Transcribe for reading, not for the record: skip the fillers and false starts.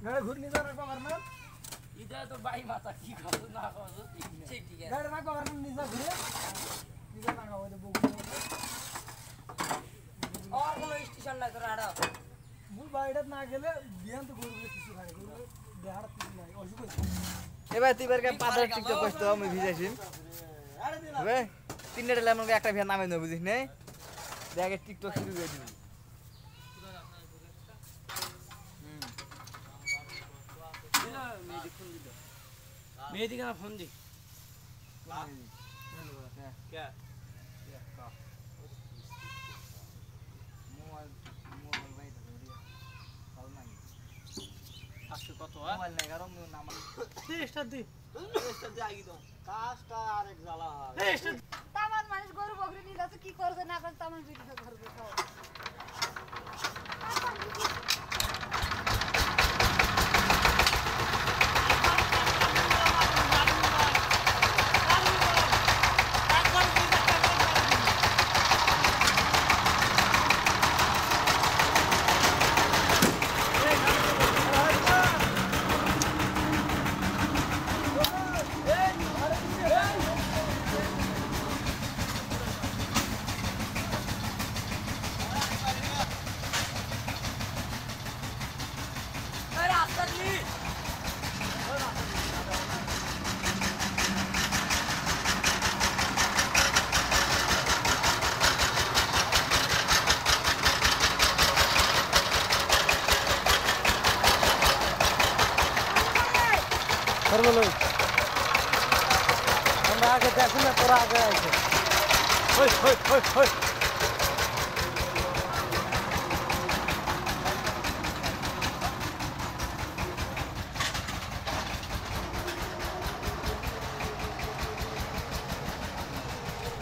गाड़ी घुरनी जा रखो वरना इधर तो बाई माता की खाओ ना खाओ ठीक है गाड़ी रखो वरना निजा घुरे निजा ना खाओ तो बुक और কোনো স্টেশন নাই তো রাড়া মুই বাইডাত না গেলে বিয়ান তো ঘুরবে কিছু খাই ঘুরবে দেহার কিছু নাই অসুখ এবার তুইবার কে পাতার টিকটক করতে আমি ভিজাইছিন হবে তিনটা লেমন একটা ভিয়া নামে ন বুঝিস নে দেখে টিকটক শুরু করে দিবি মেহেদি का फोन दी क्या মোবাইল ভাই তো ভালো নাই আজকে কত মোবাইল নাই কারণ নাম 30টা দি আগি দাও কাজটা আরেক জ্বালা তামান মানুষ গরু বকরি নিয়ে যাচ্ছে কি করবে না করবে তামান বিক্রি করবে খাও করবলো আমরা আগে দেখুন না তোরা আগে আইছে ওই ওই ওই ওই